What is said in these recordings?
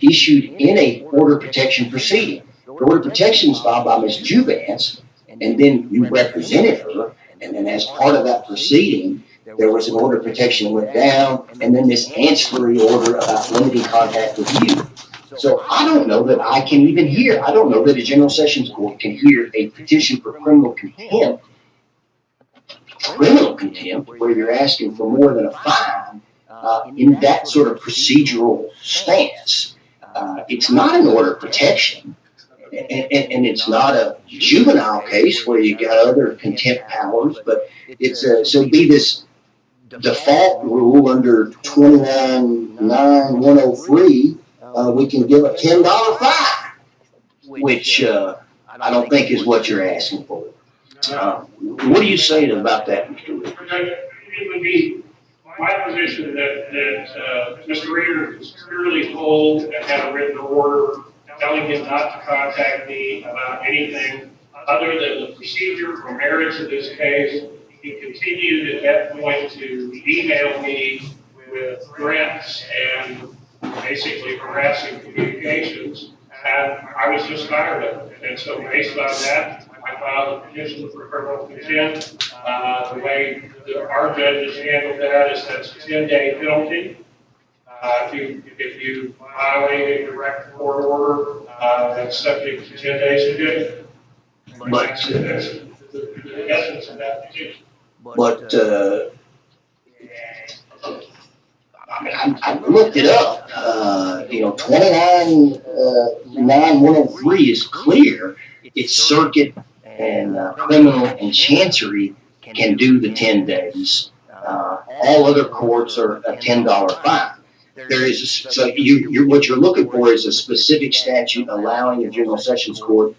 issued in a order of protection proceeding. The order of protection is filed by Ms. Juvance, and then you represented her, and then as part of that proceeding, there was an order of protection that went down, and then this ancillary order about limiting contact with you. So I don't know that I can even hear, I don't know that a general sessions court can hear a petition for criminal contempt, where you're asking for more than a fine, in that sort of procedural stance. It's not an order of protection, and it's not a juvenile case where you got other contempt powers, but it's so be this default rule under 29.9103, we can give a $10 fine, which I don't think is what you're asking for. What do you say about that, Mr. Rick? It would be my position that Mr. Reader was clearly told and had a written order telling him not to contact me about anything other than the procedure or merits of this case. He continued at that point to email me with threats and basically harassing communications, and I was just tired of it. And so based on that, I filed a petition for criminal contempt. The way our judges handled that is that's a 10-day penalty. If you violate a direct court order, that's subject to 10 days of jail. But that's the essence of that petition. But I looked it up. 29.9103 is clear. It's circuit and criminal and chancery can do the 10 days. All other courts are a $10 fine. There is so what you're looking for is a specific statute allowing a general sessions court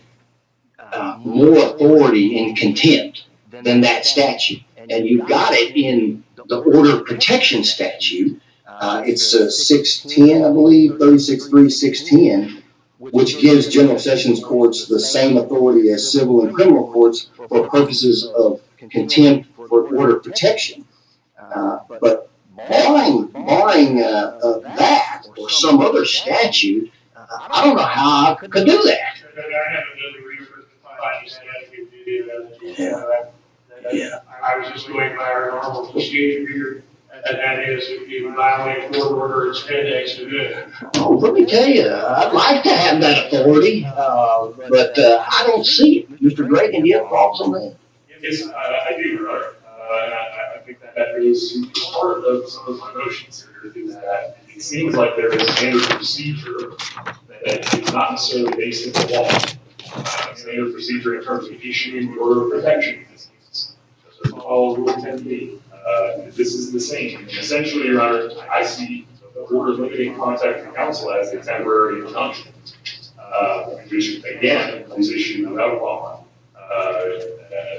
more authority in contempt than that statute, and you've got it in the order of protection statute. It's 610, I believe, 36.3.610, which gives general sessions courts the same authority as civil and criminal courts for purposes of contempt for order of protection. But barring that or some other statute, I don't know how I could do that. Yeah. I was just going by our normal procedure, and that is if you violate a court order, it's 10 days to do it. Oh, let me tell you, I'd like to have that authority, but I don't see it. Mr. Gray, do you have thoughts on that? Yes, I do, Your Honor. I think that is part of some of my motions here is that it seems like there is standard procedure that is not necessarily based in the law. Standard procedure in terms of issuing the order of protection. So all Rule 10b. This is the same. Essentially, Your Honor, I see the order limiting contact with counsel as a temporary injunction, which again is issued without a law.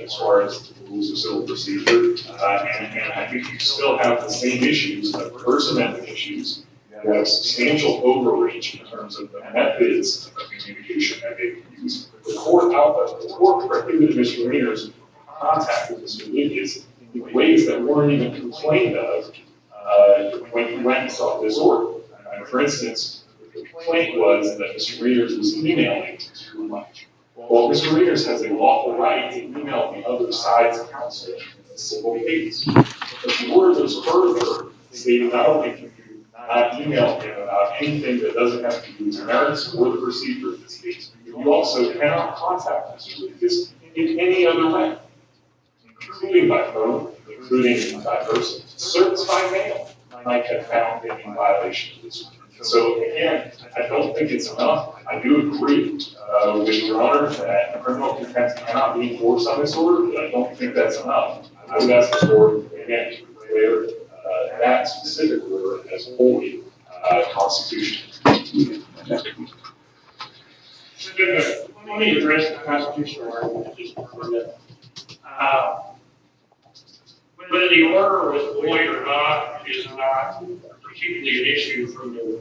As far as the rules of civil procedure, and I think you still have the same issues, the First Amendment issues. You have substantial overreach in terms of the methods of communication that they use. The court prohibited misdemeanors contact with misdemeanors in ways that weren't even complained of when you went and sought this order. For instance, the complaint was that Mr. Readers was emailing too much. Well, Mr. Readers has a lawful right to email the other side's counsel in a civil case. But the order goes further, stating not only can you not email him about anything that doesn't have to do with merits or the procedure of this case, you also cannot contact Mr. Readers in any other way, including by phone, including by person. Certs by mail might have found him in violation of this. So again, I don't think it's enough. I do agree with Your Honor that criminal contempt cannot be enforced on this order, but I don't think that's enough. I would ask the court, again, to declare that specific order as wholly constitutional. Let me address the constitutional argument just for a minute. Whether the order was void or not is not particularly an issue for me.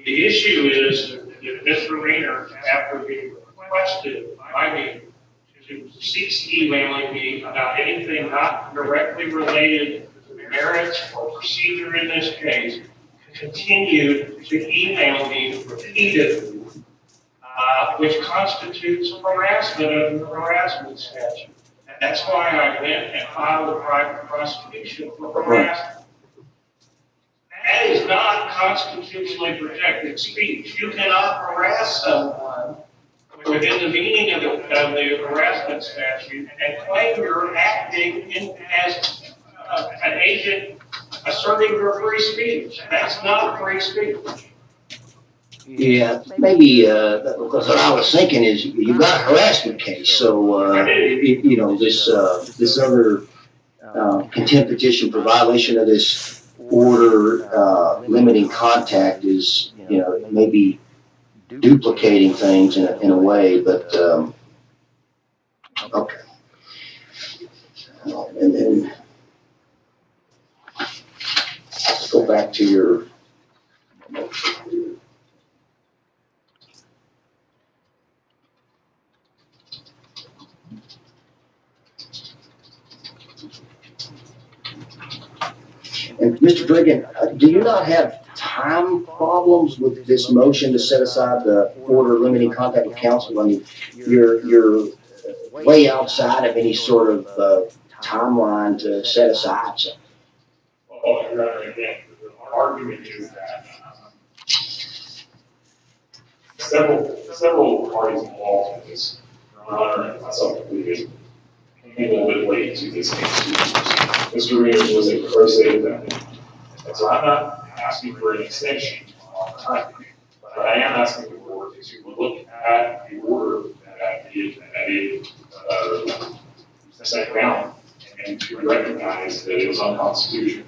The issue is that Mr. Rayner, after being requested by me to cease emailing me about anything not directly related to merits or procedure in this case, continued to email me for repeatedly, which constitutes harassment under the harassment statute. That's why I went and filed a private prosecution for harassment. That is not constitutionally protected speech. You cannot harass someone within the meaning of the harassment statute and claim you're acting as an agent asserting your free speech. That's not free speech. Yeah, maybe, because what I was thinking is you got a harassment case, so, you know, this other, contempt petition for violation of this order, limiting contact is, you know, maybe duplicating things in a way, but, okay. And then, let's go back to your motion. And Mr. Dragan, do you not have time problems with this motion to set aside the order limiting contact with counsel? I mean, you're way outside of any sort of timeline to set aside something. Well, Your Honor, again, the argument is that several parties involved in this, Your Honor, and myself included, came a little bit late to this case. Mr. Reynolds was a pro se defendant. And so I'm not asking for an extension on time, but I am asking the board to look at the order that it sent down and to recognize that it was unconstitutional.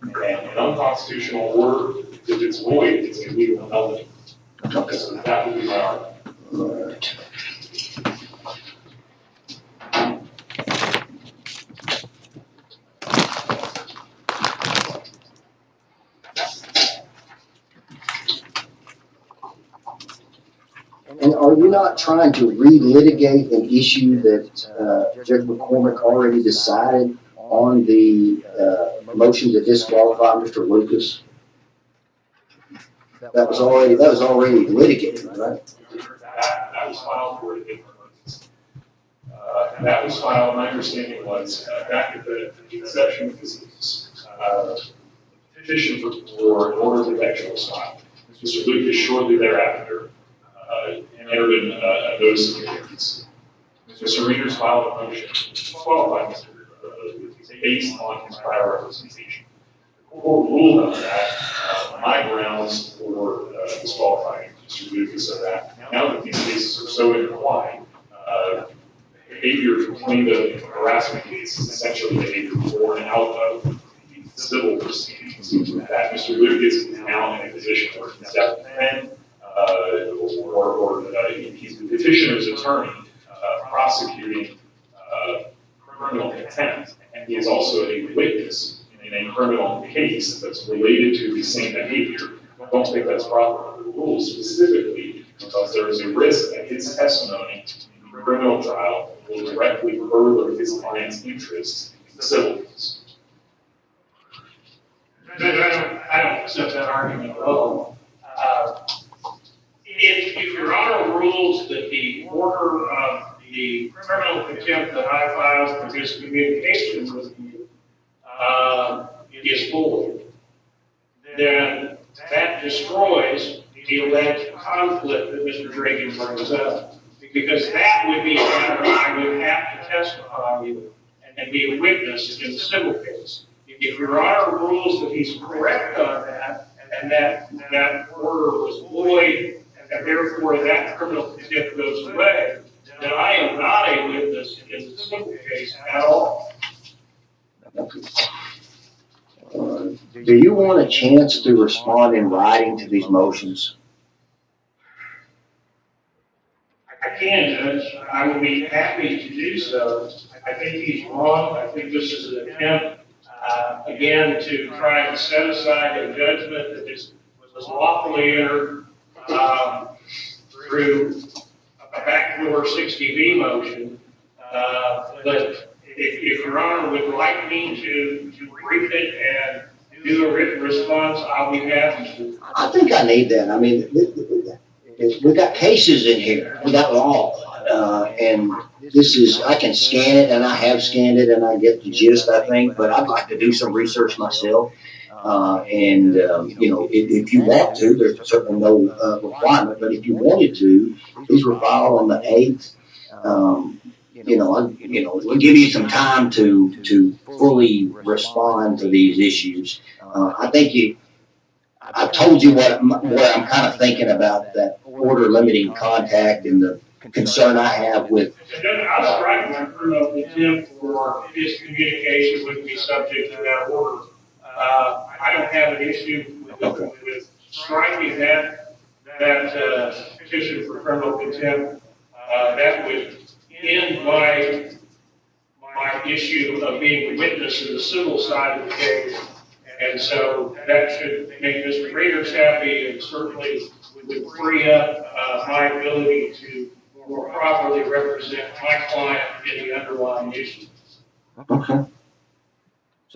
And an unconstitutional order, if it's void, it's a legal nullity. Okay, so that would be my argument. All right. And are you not trying to relitigate an issue that Judge McCormick already decided on the motion to disqualify Mr. Lucas? That was already litigated, right? That was filed for a different purpose. That was filed, my understanding was, back at the inception of this petition for an order of protection was filed. Mr. Lucas shortly thereafter entered in a notice of appearance. Mr. Readers filed a motion to disqualify Mr. Lucas based on his prior representation. The court ruled on that. My grounds for disqualifying Mr. Lucas are that now that these cases are so intertwined, behavior from the harassment case is essentially behavior born out of the civil proceedings. That Mr. Lucas is now in a position where he's got a defend, or he's the petitioner's attorney prosecuting criminal contempt, and he is also a witness in a criminal case that's related to the same behavior. I don't think that's proper under the rules, specifically because there is a risk that his testimony in the criminal trial will directly further his client's interests in the civil case. I don't accept that argument at all. If Your Honor rules that the order of the criminal contempt that I filed for his communication with you is void, then that destroys the alleged conflict that Mr. Dragan brings up. Because that would be a matter I would have to testify and be a witness in the civil case. If Your Honor rules that he's correct on that, and that order was void, and therefore that criminal contempt goes away, then I am not a witness in the civil case at all. Do you want a chance to respond in writing to these motions? I can, Judge. I would be happy to do so. I think he's wrong. I think this is an attempt, again, to try and set aside a judgment that was lawfully entered through a backdoor 60B motion. But if Your Honor would like me to brief it and do a written response, I'll be happy to. I think I need that. I mean, we got cases in here. We got law. And this is, I can scan it, and I have scanned it, and I get the gist, I think, but I'd like to do some research myself. If you want to, there's certainly no requirement, but if you wanted to, these were filed on the 8th. We'll give you some time to fully respond to these issues. I think I've told you where I'm kind of thinking about that order limiting contact and the concern I have with. I'll strike my criminal contempt for his communication would be subject to that order. I don't have an issue with striking that petition for criminal contempt. That would end my issue of being a witness in the civil side of the case. And so that should make Mr. Readers happy, and certainly would free up my ability to more properly represent my client in the underlying issue. Okay.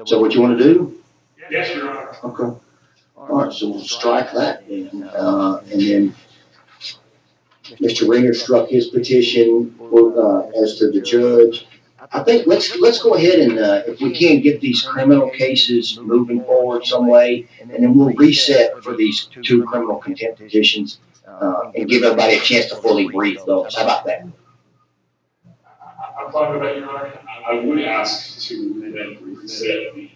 So what you want to do? Yes, Your Honor. Okay. All right, so we'll strike that then. And then Mr. Ringer struck his petition as to the judge. I think let's go ahead and if we can get these criminal cases moving forward some way, and then we'll reset for these 2 criminal contempt petitions and give everybody a chance to fully brief those. How about that? I'm fine with that, Your Honor. I would ask to then reset the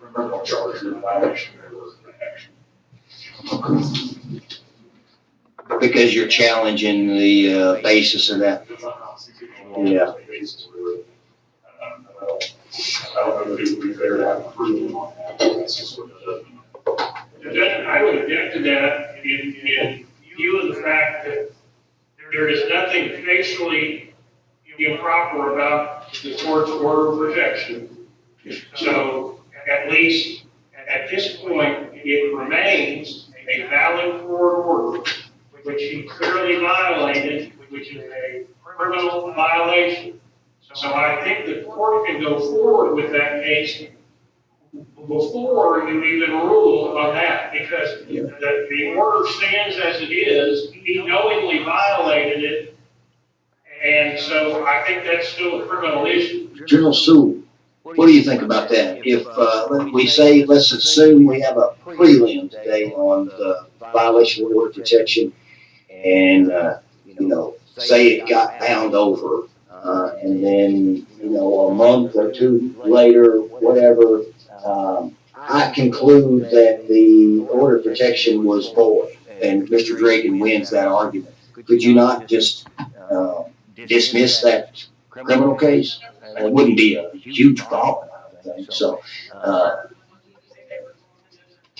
criminal charge of violation of order of protection. Because you're challenging the basis of that. Yeah. I don't know if it would be fair to have approval on that. That's just what I would object to that in view of the fact that there is nothing facially improper about the court's order of protection. So at least at this point, it remains a valid court order, which he clearly violated, which is a criminal violation. So I think the court can go forward with that case before you even rule on that, because the order stands as it is. He knowingly violated it, and so I think that's still a criminal issue. General Sewell, what do you think about that? If we say, let's assume we have a prelim today on the violation of order of protection, and say it got bound over, and then a month or 2 later, whatever, I conclude that the order of protection was void, and Mr. Dragan wins that argument. Could you not just dismiss that criminal case? It wouldn't be a huge problem, I don't think. So,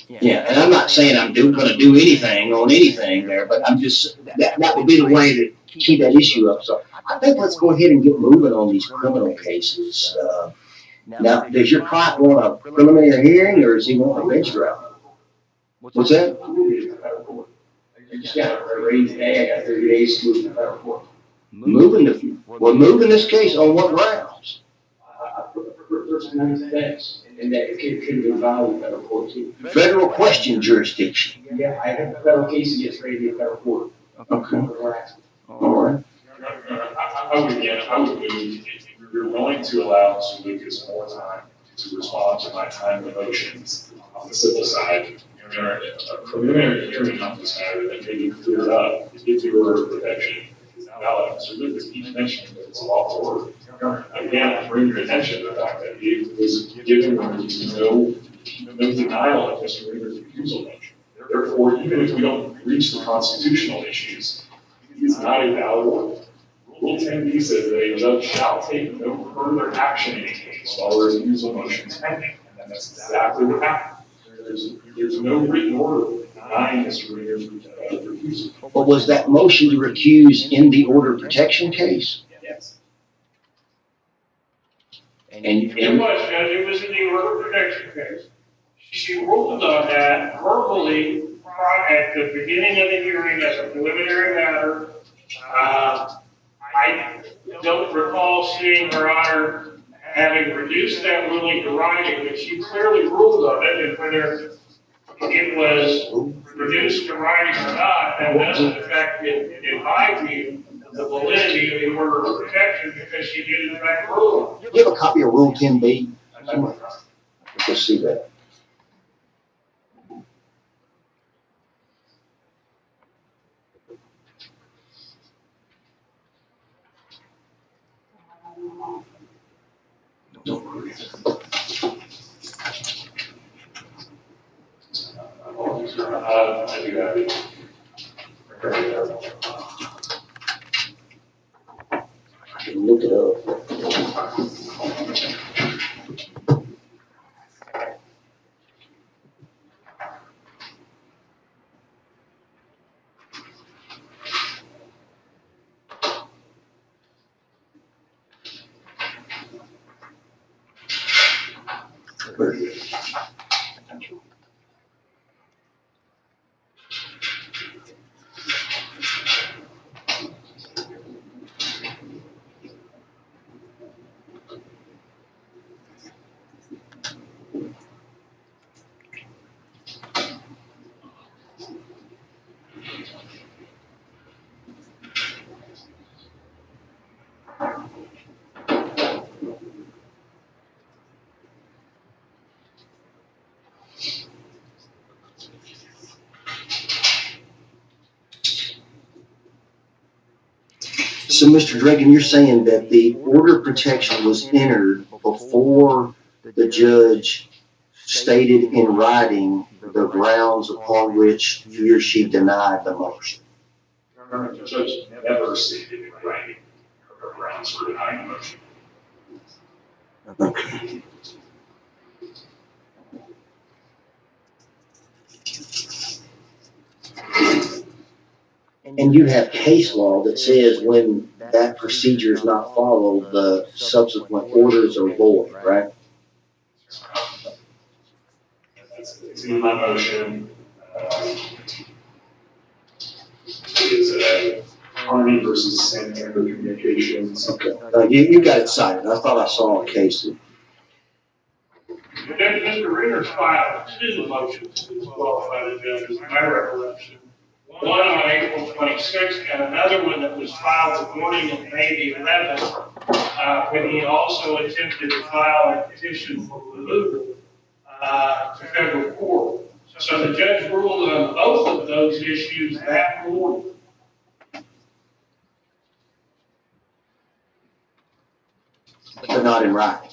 yeah, and I'm not saying I'm going to do anything on anything there, but I'm just, that would be the way to keep that issue up. So I think let's go ahead and get moving on these criminal cases. Now, does your client want a preliminary hearing, or does he want a bench trial? What's that? I just got raised today. I got 30 days to move to federal court. Moving this case on what grounds? There's 90 days, and that it could be filed in federal court too. Federal question jurisdiction. Yeah, I have a federal case against ready to be a federal court. Okay. All right. I would move, if you're willing to allow Mr. Lucas more time to respond to my timely motions on the civil side, a preliminary hearing on this matter that may be cleared up, if the order of protection is valid. Mr. Lucas keeps mentioning that it's a lawful order. Again, I bring your attention to the fact that it was given when there was no denial of Mr. Reader's refusal motion. Therefore, even if we don't reach the constitutional issues, it's not a valid order. Rule 10b says that a judge shall take no further action in a case while the refusal motion is pending. And that's exactly what happened. There's no written order denying Mr. Reader's refusal. But was that motion to recuse in the order of protection case? Yes. It was in the order of protection case. She ruled on that verbally at the beginning of the hearing as a preliminary matter. I don't recall seeing Her Honor having reduced that ruling to writing, but she clearly ruled on it. And whether it was reduced to writing or not, that doesn't affect, in my view, the validity of the order of protection because she did in fact rule on it. Do you have a copy of Rule 10B? Let's see that. I do have it. I can look it up. Very good. So, Mr. Dragon, you're saying that the order of protection was entered before the judge stated in writing the grounds upon which he or she denied the motion? The judge never stated in writing her grounds for denying the motion. Okay. And you have case law that says when that procedure is not followed, the subsequent orders are void, right? It's in my motion. It is Harmony versus Santander Communications. Okay. You got it cited. I thought I saw a case. Then Mr. Reader's filed two motions as well by the judge, is my recollection. One on April 26th and another one that was filed the morning of May the 11th, when he also attempted to file a petition for removal to federal court. So the judge ruled on both of those issues that morning. But not in writing.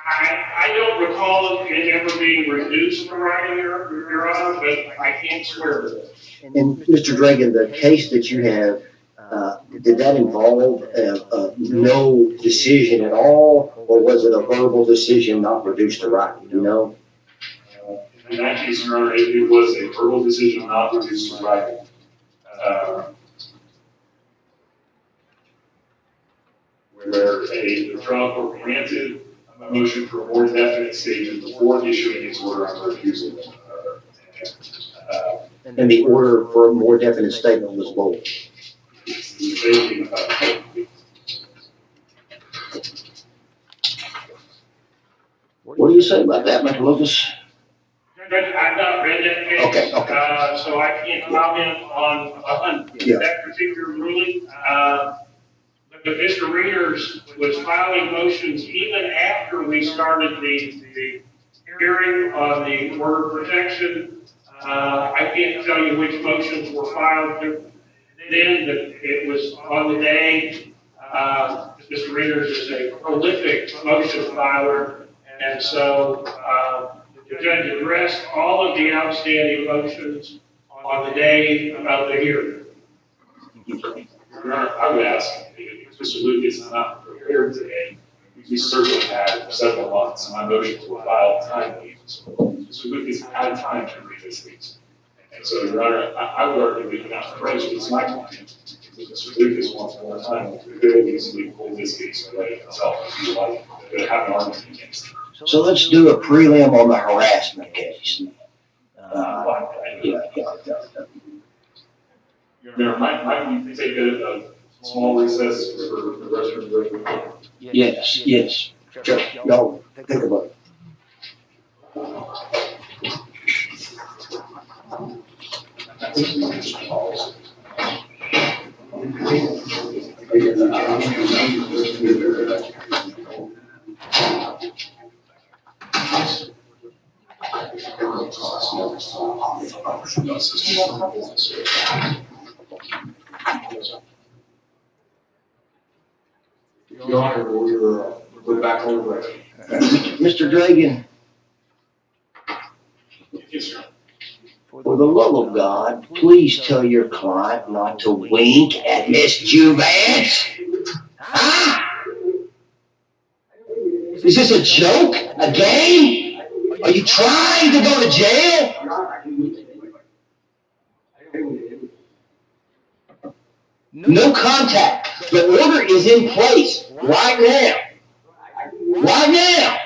I don't recall it ever being reduced to writing, Your Honor, but I can't swear to it. And Mr. Dragon, the case that you have, did that involve no decision at all, or was it a verbal decision not reduced to writing? Do you know? In that case, Your Honor, it was a verbal decision not reduced to writing. Where the trial court granted a motion for more definite statement before issuing its order on refusal. And the order for a more definite statement was void. What do you say about that, Mr. Lucas? I've not read that case. Okay. So I can't comment on that particular ruling. But Mr. Readers was filing motions even after we started the hearing on the order of protection. I can't tell you which motions were filed then, but it was on the day. Mr. Readers is a prolific motion filer, and so the judge addressed all of the outstanding motions on the day of the hearing. Your Honor, I would ask, if Mr. Lucas is not prepared today, we certainly had several months, and my motions were filed timely. So Mr. Lucas had time to read this case. And so, Your Honor, I would argue we cannot prejudice my client. If Mr. Lucas wants more time, we could easily pull this case and write it himself if you like, to have an argument against it. So let's do a prelim on the harassment case. Your Honor, might we take a small recess for the rest of the break? Yes. Sure. Y'all think about it. Your Honor, we're back on the record. Mr. Dragan, Yes, sir. for the love of God, please tell your client not to wink at Miss Juvance. Huh? Is this a joke? A game? Are you trying to go to jail? No contact. The order is in place right now. Right now.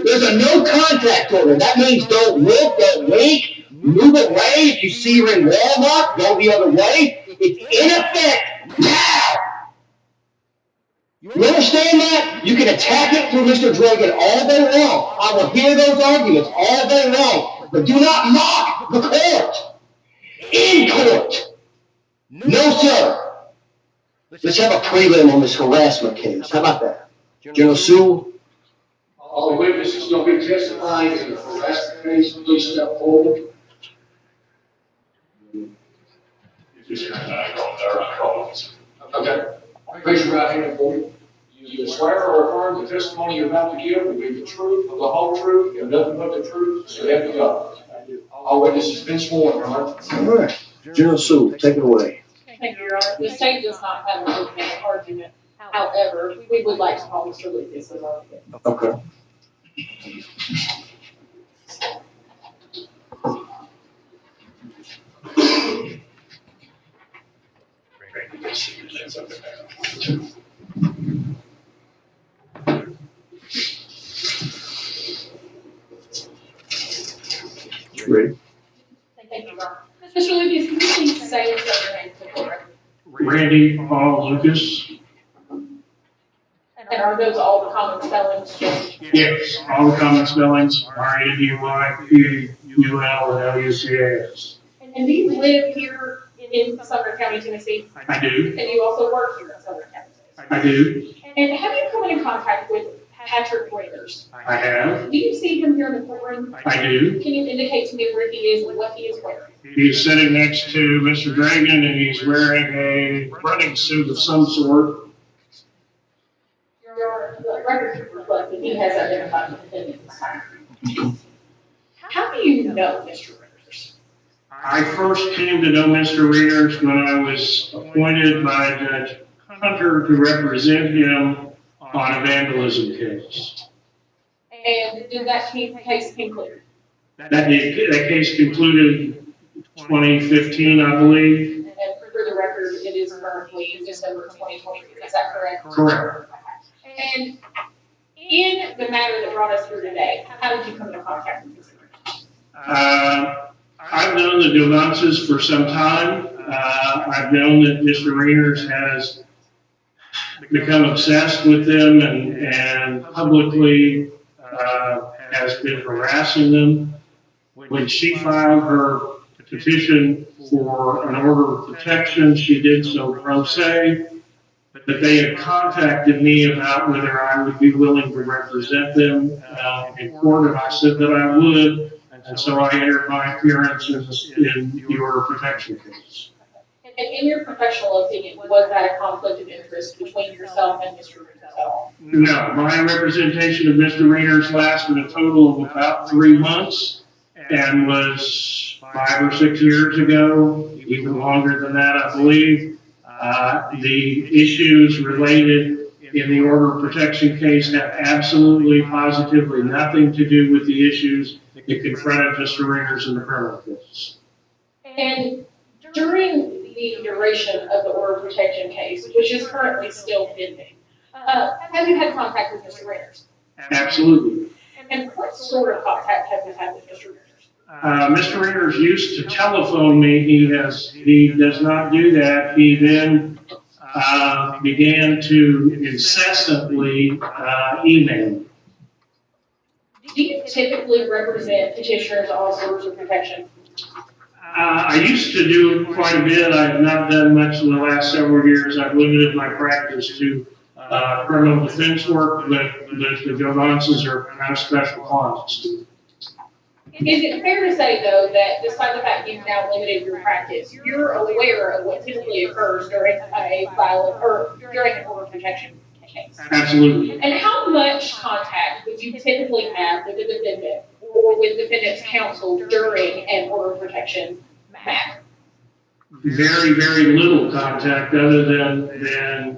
There's a no contact order. That means don't look, don't wink, move away. If you see her in Walmart, go the other way. It's in effect now. You understand that? You can attack it through Mr. Dragan all day long. I will hear those arguments all day long. But do not mock the court. In court. No, sir. Let's have a prelim on this harassment case. How about that? General Sewell? All witnesses will be testifying in the harassment case. Please step forward. Yes, sir. I call it. Okay. Raise your right hand for me. You swear or affirm the testimony you're about to give will be the truth, the whole truth, and nothing but the truth, so help you God. All witnesses been sworn, Your Honor. All right. General Sewell, take it away. Thank you, Your Honor. The state does not have an opening argument. However, we would like to call Mr. Lucas as our witness. Okay. Ready? Thank you, Your Honor. Mr. Lucas, can you please say and spell your name for the record? Randy Paul Lucas. And are those all the common spellings? Yes, all the common spellings, RANDYPUL and LUCAS. And do you live here in Sumner County, Tennessee? I do, And you also work here in Sumner County, Tennessee? I do, And have you come in contact with Patrick Waiters? I have, Do you see him here in the courtroom? I do. Can you indicate to me where he is and what he is wearing? He's sitting next to Mr. Dragan and he's wearing a running suit of some sort. The record reflects that he has identified the defendant. How do you know Mr. Waiters? I first came to know Mr. Reeders when I was appointed by Judge Hunter to represent him on a vandalism case. And did that case conclude? That case concluded 2015, I believe. And for the record, it is currently December 2023, is that correct? Correct. And in the matter that brought us here today, how did you come into contact with Mr. Waiters? I've known the Duvances for some time. I've known that Mr. Reeders has become obsessed with them and publicly has been harassing them. When she filed her petition for an order of protection, she did so pro se. But they had contacted me about whether I would be willing to represent them in court, and I said that I would. And so I entered my appearance in the order of protection case. And in your professional opinion, was that a conflict of interest between yourself and Mr. Waiters at all? No, my representation of Mr. Reeders lasted a total of about 3 months and was 5 or 6 years ago, even longer than that, I believe. The issues related in the order of protection case have absolutely, positively nothing to do with the issues that confronted Mr. Reeders in the criminal case. And during the duration of the order of protection case, which is currently still pending, have you had contact with Mr. Reeders? Absolutely. And what sort of contact have you had with Mr. Reeders? Mr. Reeders used to telephone me. He does not do that. He then began to incessantly email me. Do you typically represent petitioners on orders of protection? I used to do quite a bit. I've not done much in the last several years. I've limited my practice to criminal defense work, but the advances are kind of special causes. Is it fair to say, though, that despite the fact you've now limited your practice, you're aware of what typically occurs during a violent, or during an order of protection case? Absolutely. And how much contact would you typically have with the defendant or with defendant's counsel during an order of protection matter? Very, very little contact other than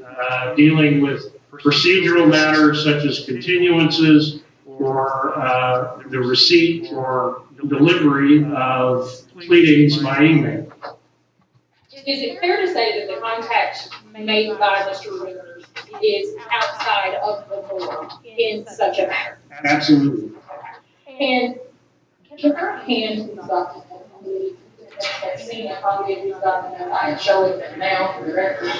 dealing with procedural matters such as continuances or the receipt or delivery of pleadings by email. Is it fair to say that the contact made by Mr. Reynolds is outside of the norm in such a matter? Absolutely. And can I hand these documents? I've seen a copy of these documents. I am showing them now for the record.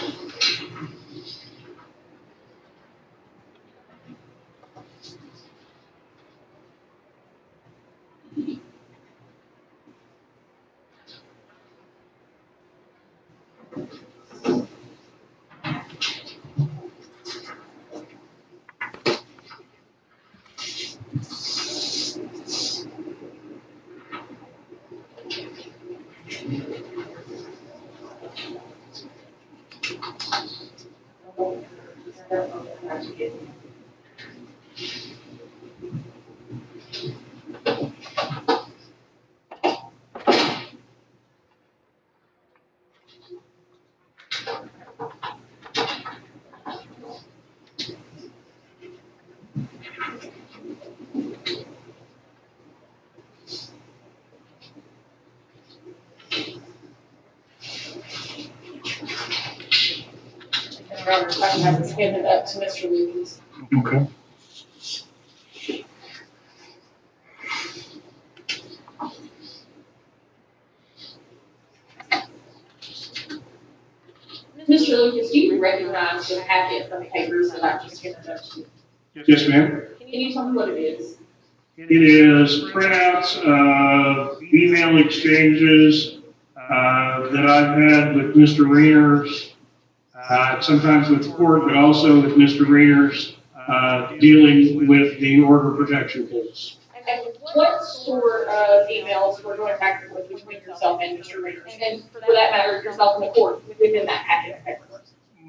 I can have this handed up to Mr. Lucas. Okay. Mr. Lucas, do you recognize the packet of papers that I just handed up to you? Yes, ma'am. Can you tell me what it is? It is printouts of email exchanges that I've had with Mr. Reyners, sometimes with the court, but also with Mr. Reyners, dealing with the order of protection case. And what sort of emails were going back and forth between yourself and Mr. Reyners? And for that matter, yourself and the court within that packet of papers?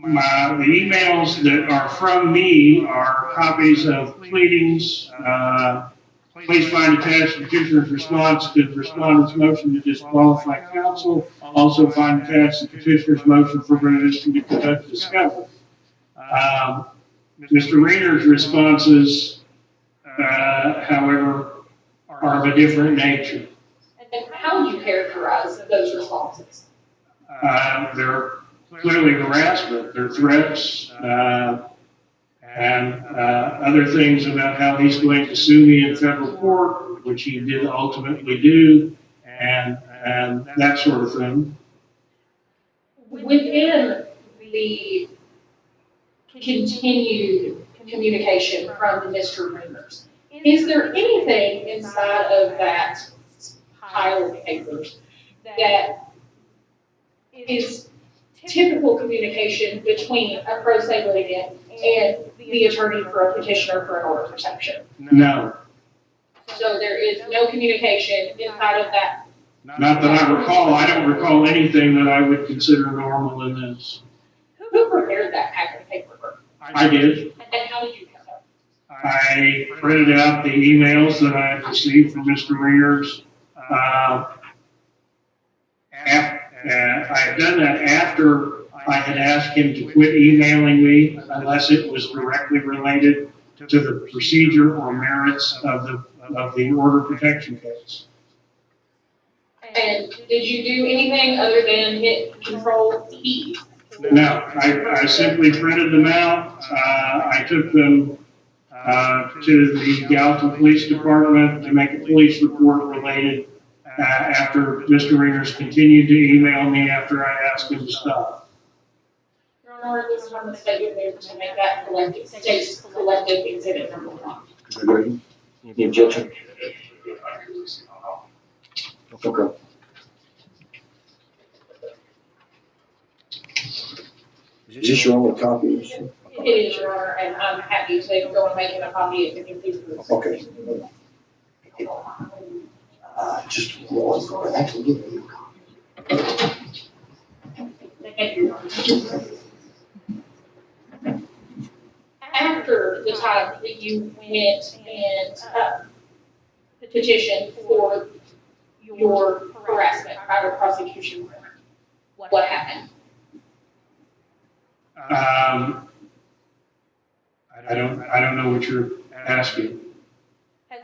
The emails that are from me are copies of pleadings. Please find attached the petitioner's response to the respondent's motion to disqualify counsel. Also find attached the petitioner's motion for permission to conduct discovery. Mr. Rayner's responses, however, are of a different nature. And how would you characterize those responses? They're clearly harassment, they're threats, and other things about how he's going to sue me in federal court, which he did ultimately do, and that sort of thing. Within the continued communication from Mr. Reyners, is there anything inside of that pile of papers that is typical communication between a pro se litigant and the attorney for a petitioner for an order of protection? No, So there is no communication inside of that. not that I recall. I don't recall anything that I would consider normal in this. Who prepared that packet of paperwork? I did. And how did you know that? I printed out the emails that I had received from Mr. Reyners. I had done that after I had asked him to quit emailing me unless it was directly related to the procedure or merits of the order protection case. And did you do anything other than hit Control E? No, I simply printed them out. I took them to the Gallatin Police Department to make a police report related after Mr. Reyners continued to email me after I asked him to stop. Your Honor, this is on the state of to make that collective exhibit number 1. Any objection? Okay. Is this your only copy? It is, Your Honor, and I'm happy to go and make him a copy if you please. Okay. Just one, actually, give me a copy. Thank you, Your Honor. After the time that you went and petitioned for your harassment private prosecution, what happened? I don't know what you're asking.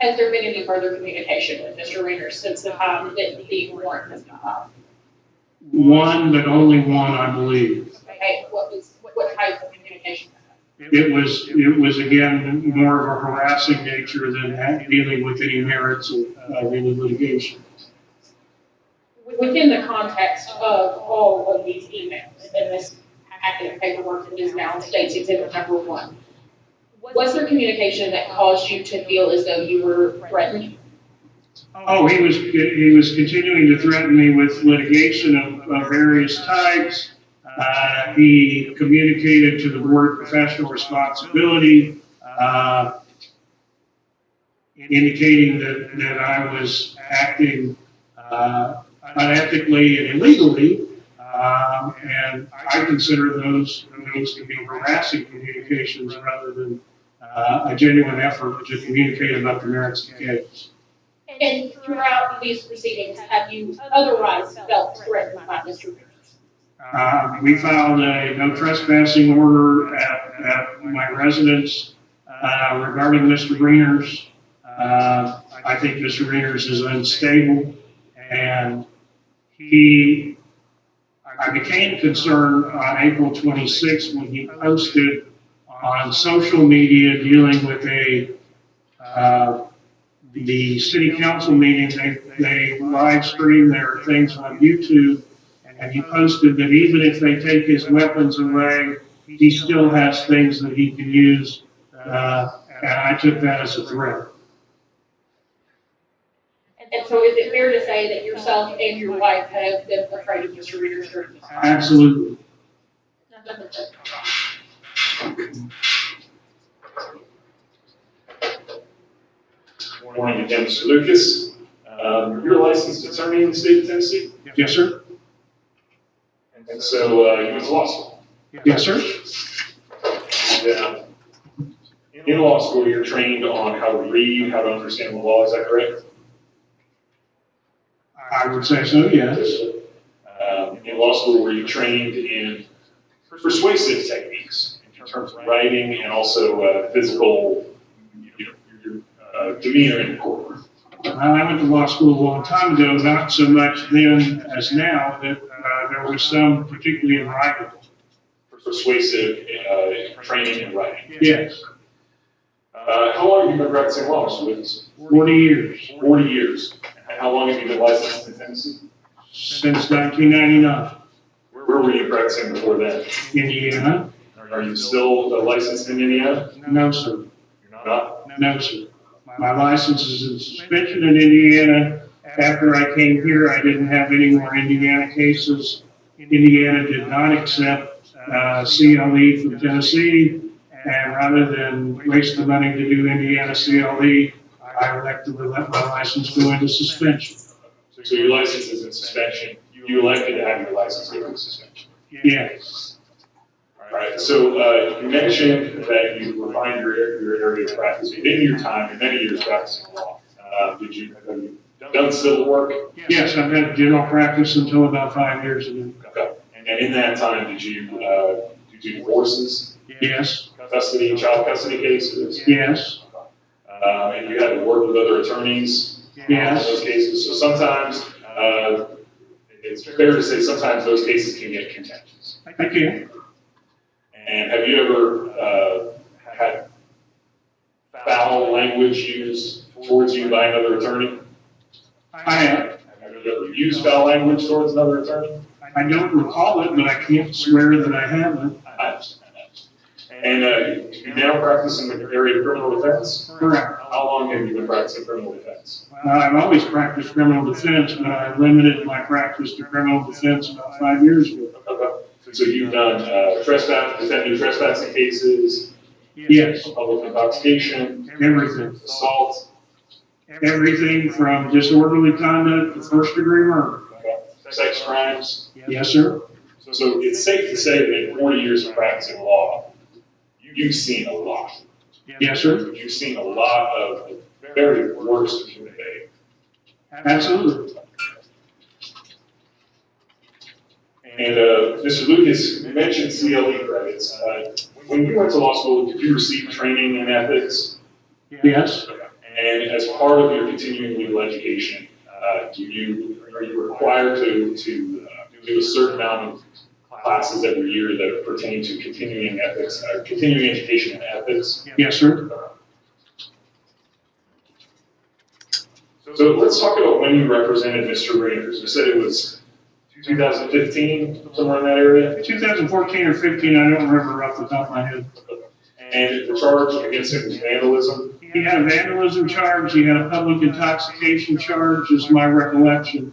Has there been any further communication with Mr. Reiner since the time that the warrant was filed? One, but only one, I believe. Okay, what type of communication? It was again, more of a harassing nature than dealing with any merits of any litigation. Within the context of all of these emails and this packet of paperwork that is now states exhibit number 1, was there communication that caused you to feel as though you were threatened? Oh, he was continuing to threaten me with litigation of various types. He communicated to the board of professional responsibility, indicating that I was acting unethically and illegally, and I consider those to be harassing communications rather than a genuine effort to communicate about the merits of the case. And throughout these proceedings, have you otherwise felt threatened by Mr. Reiner? We filed a no trespassing order at my residence regarding Mr. Greener's. I think Mr. Greener's is unstable, and I became concerned on April 26th when he posted on social media dealing with the city council meeting. They live stream their things on YouTube, and he posted that even if they take his weapons away, he still has things that he can use, and I took that as a threat. And so is it fair to say that yourself and your wife have been afraid of Mr. Reiner during this time? Absolutely. Morning again, Mr. Lucas. You're a licensed attorney in the state of Tennessee? Yes, sir. And so you went to law school? Yes, sir. Yeah. In law school, you're trained on how to read, how to understand the law, is that correct? I would say so, yes. In law school, were you trained in persuasive techniques in terms of writing and also physical, your demeanor in court? I went to law school a long time ago, not so much then as now, that there was some, particularly in writing. Persuasive training in writing. Yes. How long have you been practicing law, Mr. Lucas? 40 years. 40 years. And how long have you been licensed in Tennessee? Since 1999. Where were you practicing before then? Indiana? Are you still licensed in Indiana? No, sir. You're not? No, sir. My license is in suspension in Indiana. After I came here, I didn't have any more Indiana cases. Indiana did not accept CLE from Tennessee, and rather than waste the money to do Indiana CLE, I elected to let my license go into suspension. So your license is in suspension. You elected to have your license go into suspension. Yes. All right. So you mentioned that you refined your area of practice within your time and many years practicing law. Have you done civil work? Yes, I've had general practice until about 5 years ago. Okay. And in that time, did you do divorces? Yes. Custody, child custody cases? Yes. And you had to work with other attorneys? Yes. In those cases. So sometimes, it's fair to say sometimes those cases can get contentious. Thank you. And have you ever had foul language used towards you by another attorney? I have. Have you ever used foul language towards another attorney? I don't recall it, but I can't swear that I haven't. I understand that. And you now practice in the area of criminal defense? Correct. How long have you been practicing criminal defense? I've always practiced criminal defense, but I limited my practice to criminal defense about 5 years ago. Okay. So you've done defending trespassing cases, Yes, public intoxication, everything. assault, Everything from disorderly conduct to first degree murder. sex crimes. Yes, sir. So it's safe to say that in 40 years of practicing law, you've seen a lot. Yes, sir. You've seen a lot of the very worst of human behavior. Absolutely. And Mr. Lucas, you mentioned CLE credits. When you went to law school, did you receive training in ethics? Yes. And as part of your continuing legal education, are you required to do a certain amount of classes every year that pertain to continuing ethics, continuing education in ethics? Yes, sir. So let's talk about when you represented Mr. Rayners. You said it was 2015, somewhere in that area? 2014 or 15, I don't remember off the top of my head. And the charge against him was vandalism. He had a vandalism charge, he had a public intoxication charge, is my recollection.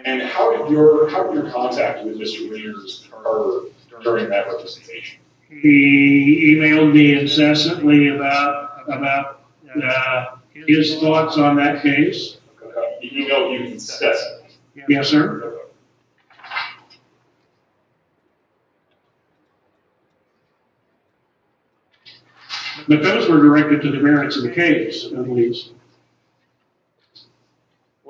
And how did your contact with Mr. Rayners occur during that representation? He emailed me incessantly about his thoughts on that case. He emailed you incessantly. Yes, sir. But those were directed to the merits of the case, at least.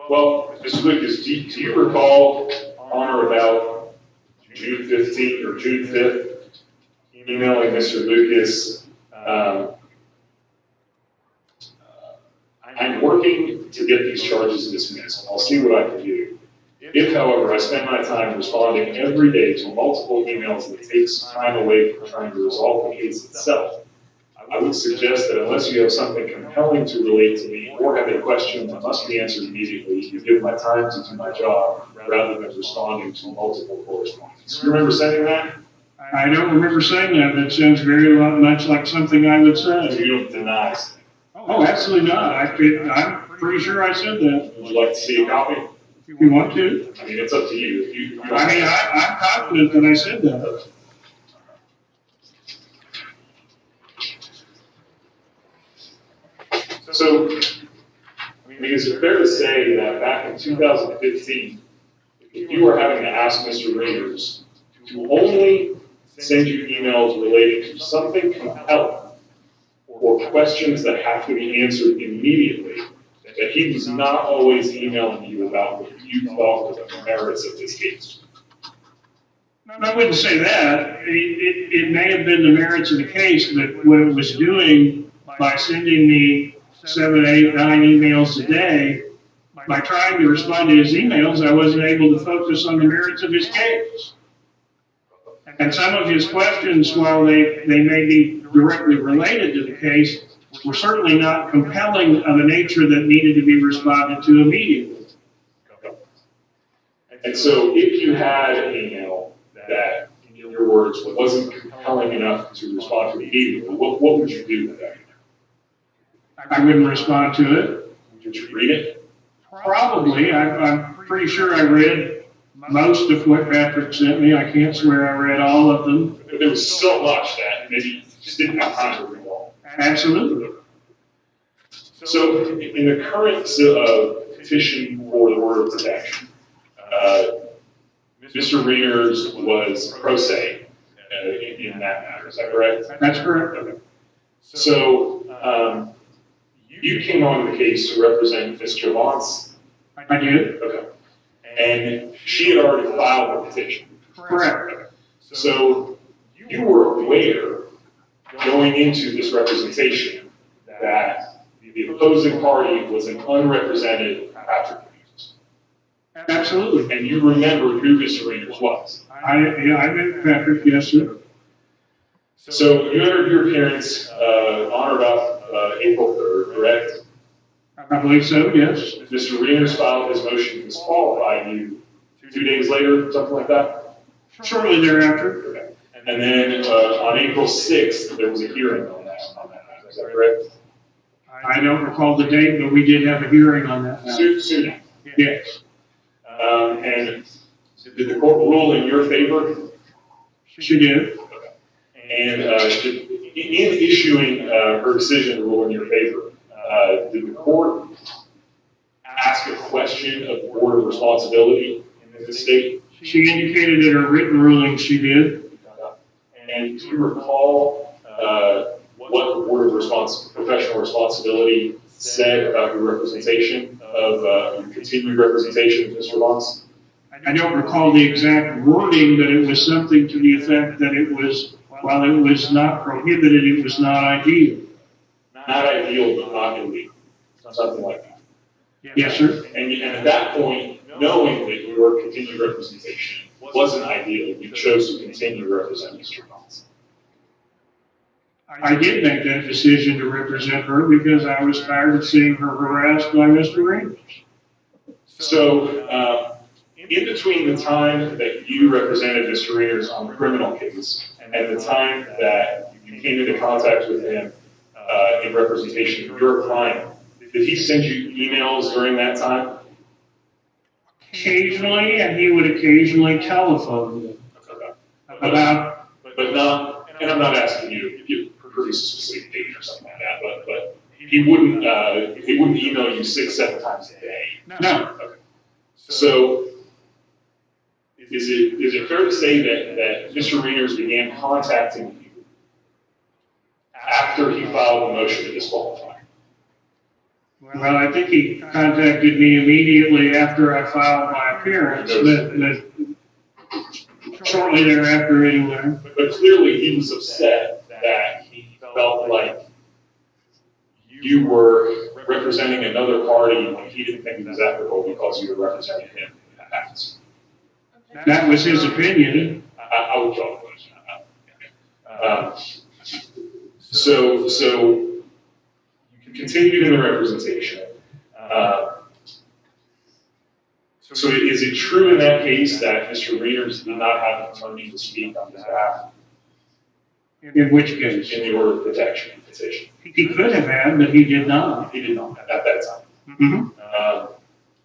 Well, Mr. Lucas, do you recall on or about June 15th or June 5th, emailing Mr. Lucas, I'm working to get these charges dismissed. I'll see what I can do. If, however, I spend my time responding every day to multiple emails that takes time away from trying to resolve the case itself, I would suggest that unless you have something compelling to relate to me or have a question that must be answered immediately, you give my time to do my job rather than responding to multiple correspondence. You remember saying that? I don't remember saying that, but it sounds very much like something I would So say. you don't deny it. Oh, absolutely not. I'm pretty sure I said that. Would you like to see a copy? If you want to. I mean, it's up to you. If you I mean, I'm confident that I said that. So, I mean, is it fair to say that back in 2015, if you were having to ask Mr. Rayners to only send you emails relating to something compelling or questions that have to be answered immediately, that he was not always emailing you about what you thought was the merits of this case? I wouldn't say that. It may have been the merits of the case, but what it was doing by sending me 7, 8, 9 emails a day, by trying to respond to his emails, I wasn't able to focus on the merits of his case. And some of his questions, while they may be directly related to the case, were certainly not compelling of a nature that needed to be responded to immediately. And so if you had an email that, in your words, wasn't compelling enough to respond to immediately, what would you do with that? I wouldn't respond to it. Would you read it? Probably. I'm pretty sure I read most of what Patrick sent me. I can't swear I read all of them. But there was so much that maybe you just didn't have time to read all. Absolutely. So in the current petition for the order of protection, Mr. Rayners was pro se in that matter. Is that correct? That's correct. Okay. So you came on the case to represent Ms. Javance. I did. Okay. And she had already filed a petition. Correct. So you were aware going into this representation that the opposing party was an unrepresented Patrick Rayners. Absolutely. And you remember who Mr. Rayners was. I met Patrick, yes, sir. So you entered your appearance on or about April 3rd, correct? I believe so, yes. Mr. Rayners filed his motion to disqualify you 2 days later, something like that? Shortly thereafter. Okay. And then on April 6th, there was a hearing on that matter. Is that correct? I don't recall the date, but we did have a hearing on that. Soon. Yes. And did the court rule in your favor? She did. And in issuing her decision to rule in your favor, did the court ask a question of order of responsibility in this state? She indicated in her written ruling she did. And do you recall what the board of professional responsibility said about your representation of your continued representation of Mr. Moss? I don't recall the exact wording, but it was something to the effect that it was, while it was not prohibited, it was not ideal. Not ideal, but not illegal. Something like that. Yes, sir. And at that point, knowing that your continued representation wasn't ideal, you chose to continue to represent Mr. Moss. I did make that decision to represent her because I was tired of seeing her harassed by Mr. Ramos. So, in between the time that you represented Mr. Readers on the criminal case and the time that you came into contact with him in representation of your client, did he send you emails during that time? Occasionally, and he would occasionally telephone me about. But not, and I'm not asking you to give produce a specific date or something like that, but he wouldn't email you 6-7 times a day. No. Okay. So, is it fair to say that Mr. Readers began contacting you after he filed a motion to disqualify? Well, I think he contacted me immediately after I filed my appearance, but shortly thereafter anyway. But clearly he was upset that he felt like you were representing another party when he didn't think it was ethical because you were representing him in the past. That was his opinion. I would call it. So you continued in the representation. So is it true in that case that Mr. Readers did not have an attorney to speak on his behalf In which case? in the order of protection petition? He could have had, but he did not. He did not at that time. Mm-hmm.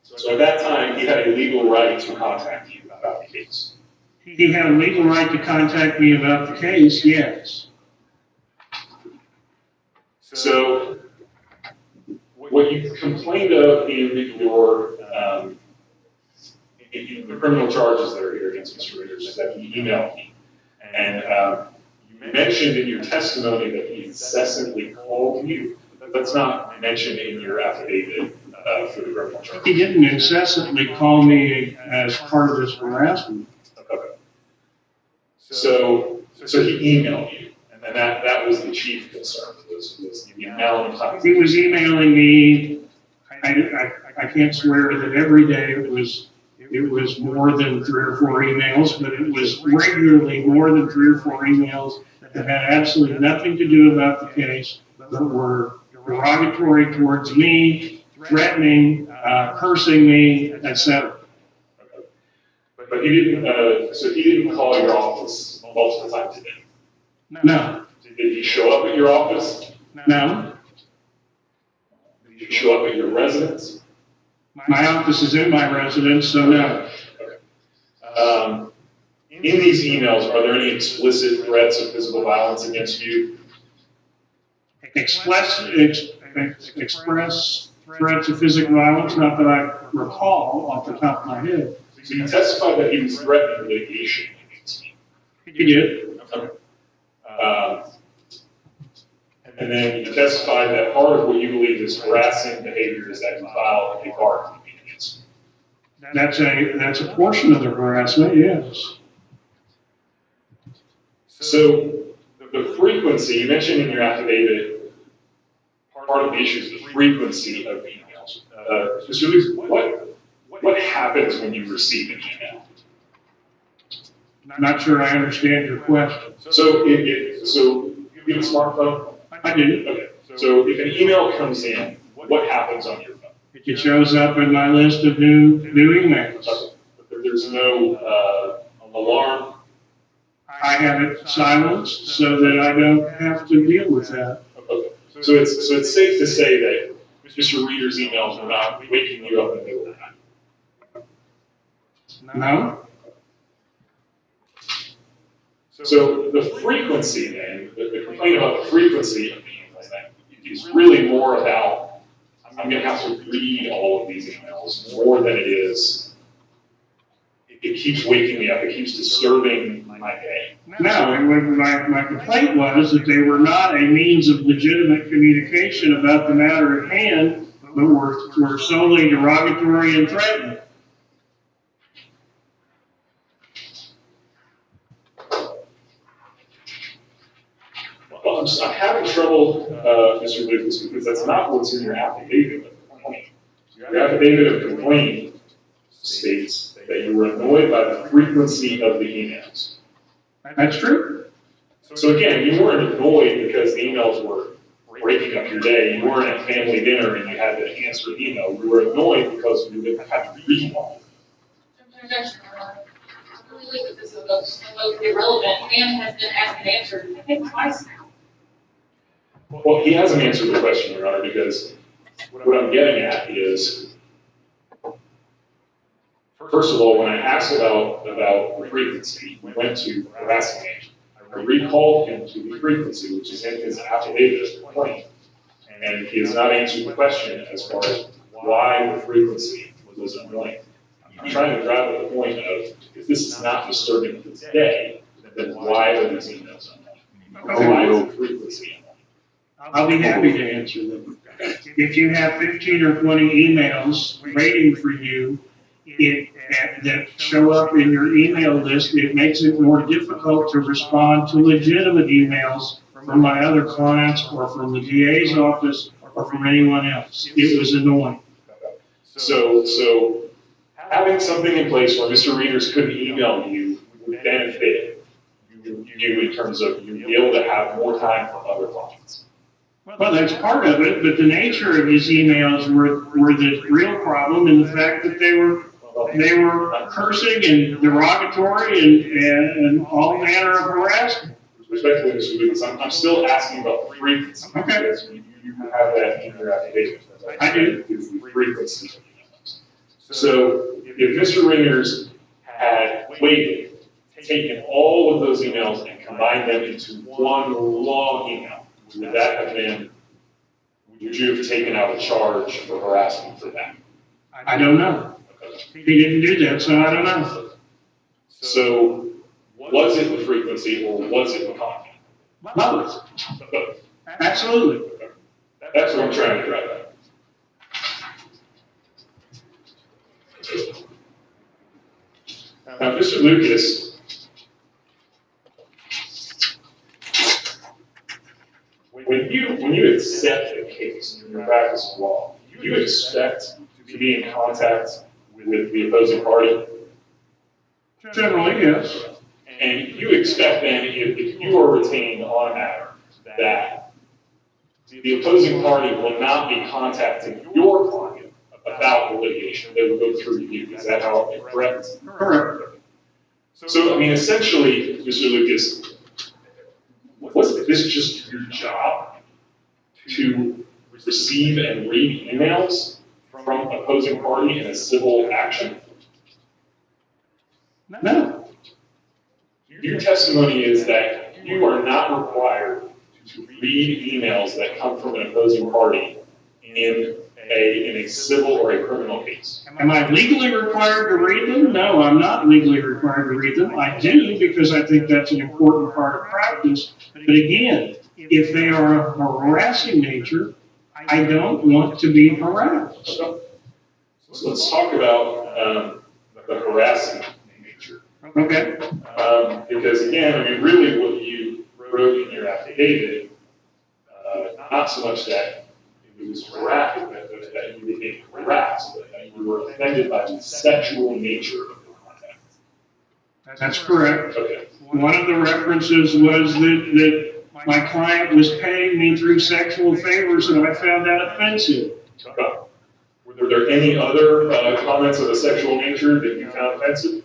So at that time, he had a legal right to contact you about the case. He had a legal right to contact me about the case, yes. So what you complained of in your in the criminal charges that are here against Mr. Readers is that he emailed me. And you mentioned in your testimony that he incessantly called you. That's not mentioned in your affidavit for the criminal charges. He didn't incessantly call me as part of this harassment. Okay. So he emailed you, and that was the chief concern, was the email and contact. He was emailing me, I can't swear that every day it was more than 3 or 4 emails, but it was regularly more than 3 or 4 emails that had absolutely nothing to do about the case, but were derogatory towards me, threatening, cursing me, etc. Okay. But he didn't, so he didn't call your office multiple times a day? No. Did he show up at your office? No. Did he show up at your residence? My office is in my residence, so no. Okay. In these emails, are there any explicit threats of physical violence against you? Express threats of physical violence, not that I recall off the top of my head. So you testified that he was threatening litigation against you. He did. Okay. And then you testified that part of what you believe is harassing behavior is that you filed a bar complaint against him. That's a portion of the harassment, yes. So the frequency, you mentioned in your affidavit, part of the issue is the frequency of emails. Mr. Luce, what happens when you receive an email? I'm not sure I understand your question. So so you have a smartphone? I do. Okay. So if an email comes in, what happens on your phone? It shows up in my list of new emails. Okay. But there's no alarm. I have it silenced so that I don't have to deal with that. Okay. So it's safe to say that Mr. Reader's emails are not waking you up in the middle of the night. No? So the frequency then, the complaint about the frequency of the emails then is really more about, I'm gonna have to read all of these emails more than it is, it keeps waking me up, it keeps disturbing my day. No, and my complaint was that they were not a means of legitimate communication about the matter at hand, but were solely derogatory and threatening. Well, I'm having trouble, Mr. Lucas, because that's not what's in your affidavit of complaint. Your affidavit of complaint states that you were annoyed by the frequency of the emails. That's true. So again, you weren't annoyed because the emails were breaking up your day. You weren't at family dinner and you had to answer an email. You were annoyed because you didn't have to read all. I believe that this is irrelevant and has been asked and answered, I think, twice now. Well, he hasn't answered the question, Your Honor, because what I'm getting at is, first of all, when I asked about the frequency, we went to harassing agent. I recalled him to the frequency, which is in his affidavit of complaint, and he has not answered the question as far as why the frequency was annoying. I'm trying to drive at the point of, if this is not disturbing his day, then why are these emails annoying? Why is the frequency annoying? I'll be happy to answer them. If you have 15 or 20 emails waiting for you that show up in your email list, it makes it more difficult to respond to legitimate emails from my other clients or from the DA's office or from anyone else. It was annoying. So having something in place where Mr. Readers couldn't email you would benefit you in terms of you be able to have more time for other clients. Well, that's part of it, but the nature of his emails were the real problem in the fact that they were cursing and derogatory and all manner of harassment. Respectfully, Mr. Lucas, I'm still asking about the frequency. Okay. Because you have that in your affidavit. I do. Is the frequency. So if Mr. Readers had waited, taken all of those emails and combined them into one long email, would that have been, would you have taken out a charge for harassment for that? I don't know. He didn't do that, so I don't know. So was it the frequency or was it the content? Both. Both. Absolutely. That's what I'm trying to drive at. Now, Mr. Lucas, when you accept a case in your practice of law, you expect to be in contact with the opposing party. Generally, yes. And you expect then, if you are retained on a matter, that the opposing party will not be contacting your client about the litigation. They will go through you. Is that how it correct? Correct. So, I mean, essentially, Mr. Lucas, wasn't this just your job to receive and read emails from opposing party in a civil action? No. Your testimony is that you are not required to read emails that come from an opposing party in a civil or a criminal case. Am I legally required to read them? No, I'm not legally required to read them. I do because I think that's an important part of practice. But again, if they are of a harassing nature, I don't want to be harassed. So let's talk about the harassing nature. Okay. Because again, I mean, really what you wrote in your affidavit, not so much that it was harassed, that you were being harassed, but that you were offended by the sexual nature of the contact. That's correct. Okay. One of the references was that my client was paying me through sexual favors, and I found that offensive. Were there any other comments of a sexual nature that you found offensive?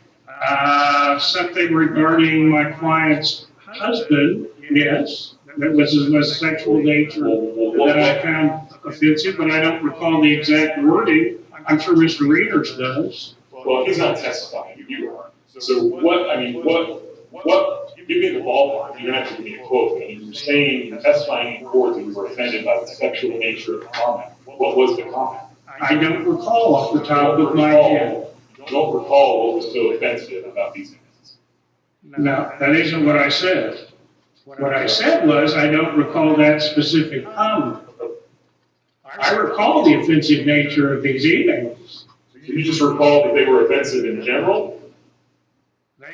Something regarding my client's husband, yes, that was of a sexual nature that I found offensive, but I don't recall the exact wording. I'm sure Mr. Readers does. Well, he's not testifying, you are. So what Give me the ballpark, you don't have to give me a quote, but you're saying, you're testifying in court that you were offended by the sexual nature of the comment. What was the comment? I don't recall off the top of my head. You don't recall what was so offensive about these images? No, that isn't what I said. What I said was, I don't recall that specific comment. I recall the offensive nature of these emails. You just recall that they were offensive in general?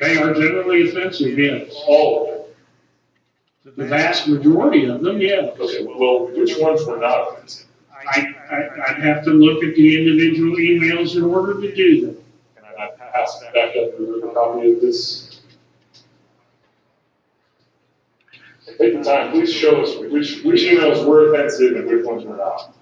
They are generally offensive, yes. All of them? The vast majority of them, yes. Okay, well, which ones were not offensive? I'd have to look at the individual emails in order to do that. Can I pass back up a copy of this? Take the time, please show us which emails were offensive and which ones were not.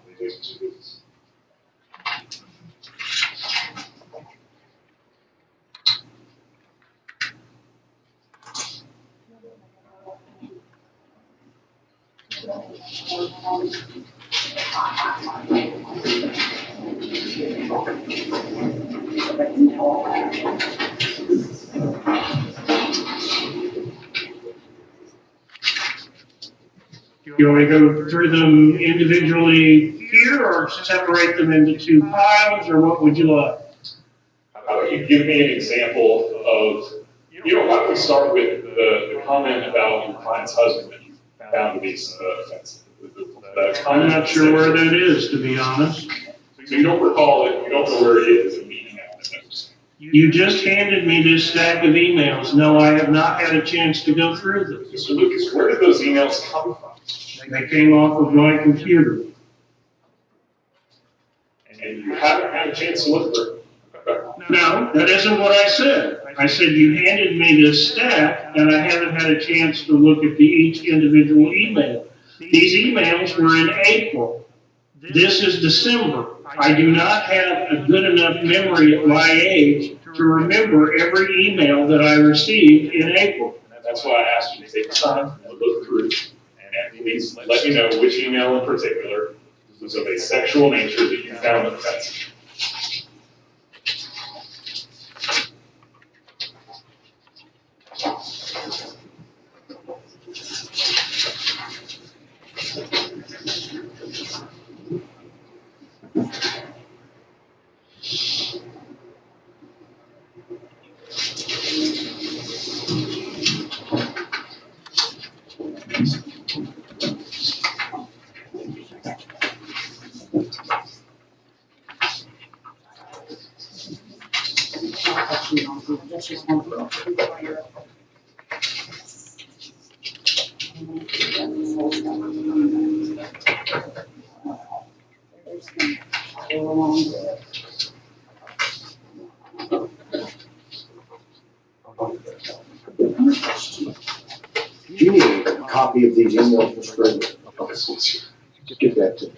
You want me to go through them individually here or separate them into two piles, or what would you like? How about you give me an example of, why don't we start with the comment about your client's husband that you found to be offensive? I'm not sure where that is, to be honest. So you don't recall it, you don't know where it is, and meeting that. You just handed me this stack of emails. No, I have not had a chance to go through them. Mr. Lucas, where did those emails come from? They came off of my computer. And you haven't had a chance to look through. Okay. No, that isn't what I said. I said you handed me this stack, and I haven't had a chance to look at each individual email. These emails were in April. This is December. I do not have a good enough memory at my age to remember every email that I received in April. And that's why I asked you to take the time to look through. And please let me know which email in particular was of a sexual nature that you found offensive. Do you need a copy of these emails, Mr. President? Okay, get that to me.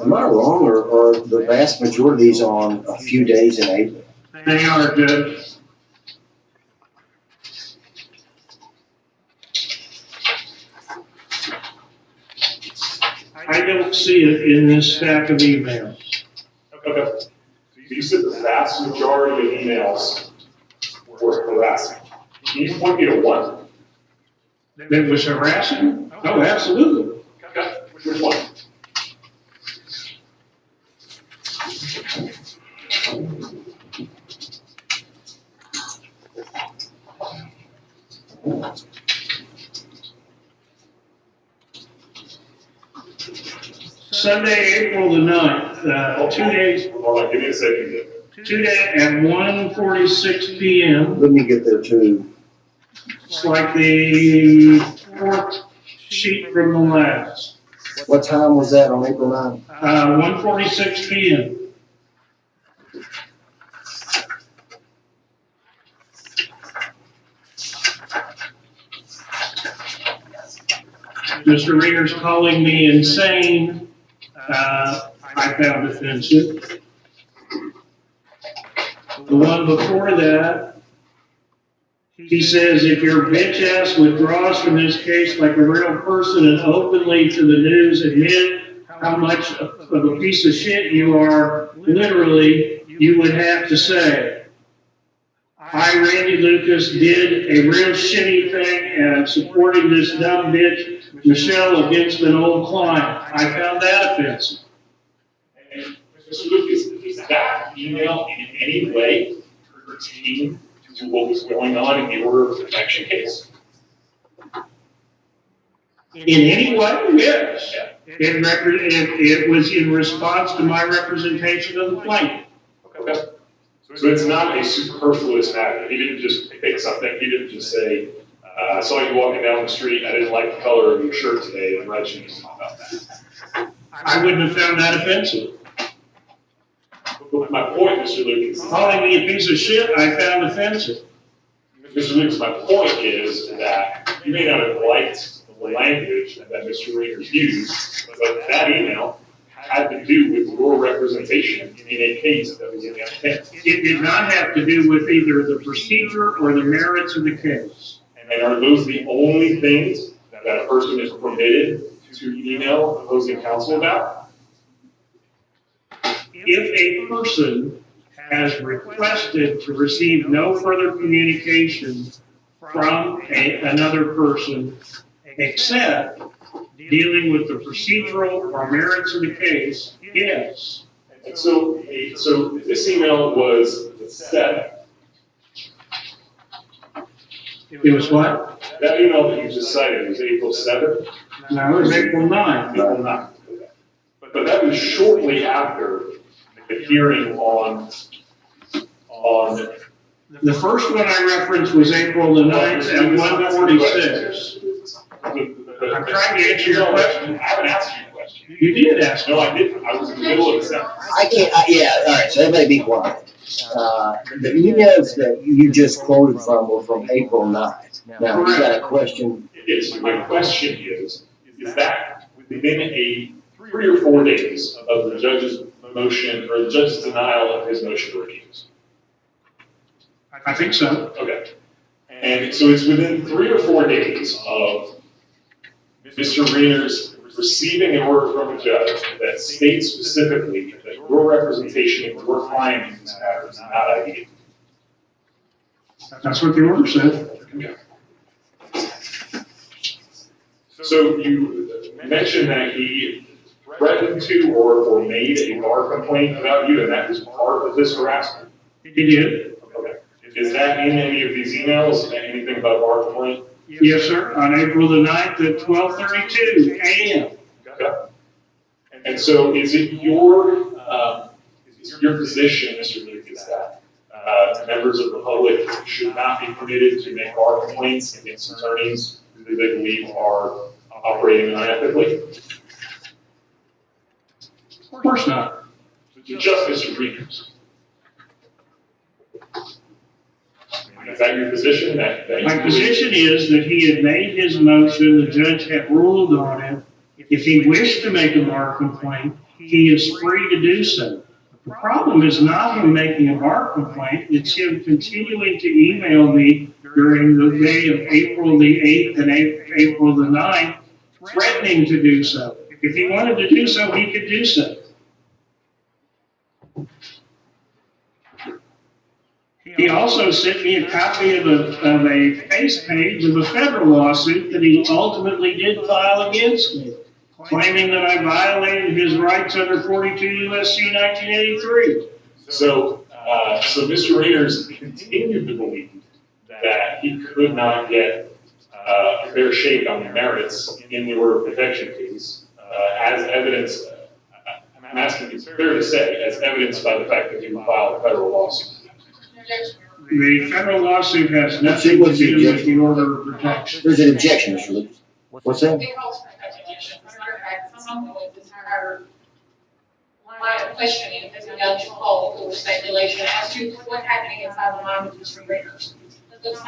Am I wrong, or are the vast majority of these on a few days in April? They are good. I don't see it in this stack of emails. Okay. So you said the vast majority of emails were harassing. Can you point me to one? That was harassing? Oh, absolutely. Okay. Which one? Sunday, April the 9th, 2 days, Hold on, give me a second. 2 days at 1:46 PM. Let me get there too. It's like the fourth sheet from the last. What time was that on April 9th? 1:46 PM. Mr. Reader's calling me insane. I found offensive. The one before that, he says, if your bitch ass withdraws from this case like a real person and openly to the news admit how much of a piece of shit you are, literally, you would have to say, I, Randy Lucas, did a real shitty thing and I'm supporting this dumb bitch, Michelle, against an old client. I found that offensive. And Mr. Lucas, does that email in any way pertain to what was going on in the order of protection case? In any way, yes. It was in response to my representation of the plaintiff. Okay. So it's not a superfluous matter. He didn't just pick something. He didn't just say, I saw you walking down the street. I didn't like the color of your shirt today and write you about that. I wouldn't have found that offensive. But my point, Mr. Lucas, Calling me a piece of shit, I found offensive. Mr. Lucas, my point is that you may not have liked the language that Mr. Readers used, but that email had to do with your representation in a case that was in the case. It did not have to do with either the procedure or the merits of the case. And are those the only things that a person is permitted to email opposing counsel about? If a person has requested to receive no further communication from another person except dealing with the procedural or merits of the case, yes. And so this email was the 7th. It was what? That email that you just cited was April 7th? No, it was April 9th. April 9th. But that was shortly after the hearing on The first one I referenced was April the 9th at 1:46. I'm trying to answer your question. I haven't asked you a question. You did ask. No, I didn't. I was in the middle of a sentence. I can't, yeah, all right, so everybody be quiet. The emails that you just quoted from were from April 9th. Now, you got a question? Yes, my question is that within a 3 or 4 days of the judge's motion or the judge's denial of his motion to recuse? I think so. Okay. And so it's within 3 or 4 days of Mr. Reener's receiving an order from a judge that states specifically that your representation of your client in this matter is not ideal. That's what the order said. Okay. So you mentioned that he threatened to or made a bar complaint about you, and that was part of this harassment? He did. Okay. Is that in any of these emails, anything about bar complaint? Yes, sir, on April the 9th at 12:32 a.m. Okay. And so is it your position, Mr. Lucas, that members of the public should not be permitted to make bar complaints against attorneys who they believe are operating unethically? Of course not. Just Mr. Reeders. Is that your position? My position is that he had made his motion, the judge had ruled on it. If he wished to make a bar complaint, he is free to do so. The problem is not him making a bar complaint, it's him continuing to email me during the day of April the 8th and April the 9th, threatening to do so. If he wanted to do so, he could do so. He also sent me a copy of a face page of a federal lawsuit that he ultimately did file against me, claiming that I violated his rights under 42 U.S.C. 1983. So Mr. Reeders continued to believe that he could not get a fair shake on the merits in the order of protection case as evidence, I'm asking, it's fair to say, as evidenced by the fact that you filed a federal lawsuit. The federal lawsuit has nothing to do with the order of protection. There's an objection, Mr. Lucas. What's that? It calls for speculation. Matter of fact, some of this entire line of questioning has begun to call for speculation as to what's happening inside the mind of Mr. Reynolds. That's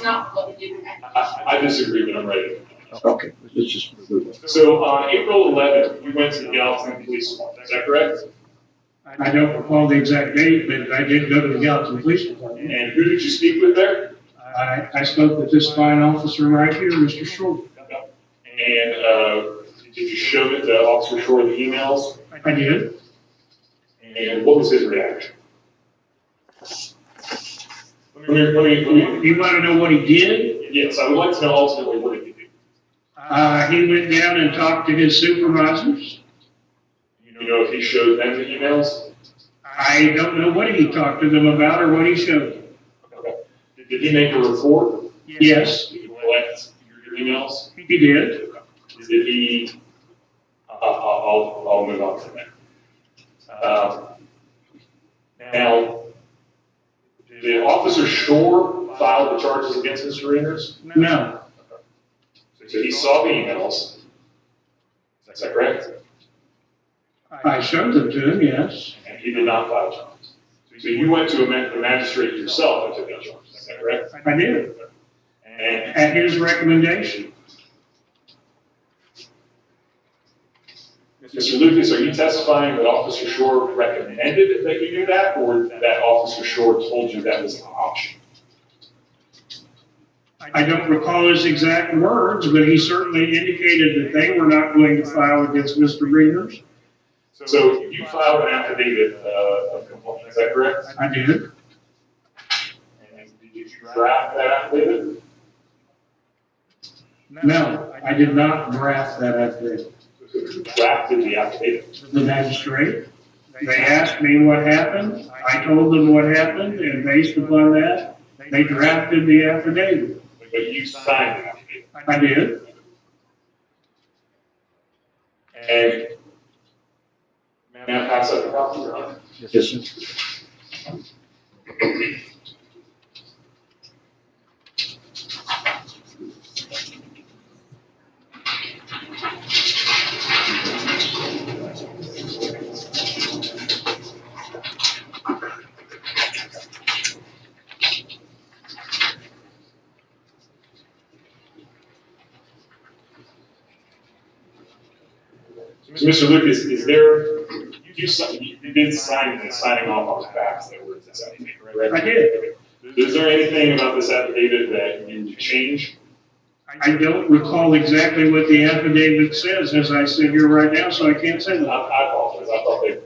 not what we do. I disagree, but I'm ready. Okay, let's just move on. So on April 11th, you went to the Gallatin Police Department, is that correct? I don't recall the exact date, but I did go to the Gallatin Police Department. And who did you speak with there? I spoke with this fine officer right here, Mr. Short. And did you show it to Officer Shore the emails? I did. And what was his reaction? Let me, You want to know what he did? yes, I would like to know ultimately what did you do? He went down and talked to his supervisors. You know if he showed them the emails? I don't know what he talked to them about or what he showed them. Okay. Did he make a report? Yes, Did he collect your emails? he did. Did he, I'll move on from there. Now, did Officer Shore file the charges against Mr. Reynolds? No, So he saw the emails. Is that correct? I showed them to him, yes. And he did not file charges. So you went to the magistrate yourself and took that charge. Is that correct? I did, And at his recommendation. Mr. Lucas, are you testifying that Officer Shore recommended that you do that, or that Officer Shore told you that was an option? I don't recall his exact words, but he certainly indicated that they were not going to file against Mr. Reynolds. So you filed an affidavit of complaint, is that correct? I did. And did you draft that affidavit? No, I did not draft that affidavit. Who drafted the affidavit? The magistrate, they asked me what happened, I told them what happened, and based upon that, they drafted the affidavit. But you signed the affidavit. I did. And may I pass up the copy, Your Honor? Yes, sir. So, Mr. Lucas, is there, you did sign this, signing off on the facts that were in this affidavit, correct? I did. Is there anything about this affidavit that you would change? I don't recall exactly what the affidavit says as I sit here right now, so I can't say I that. apologize, I thought they.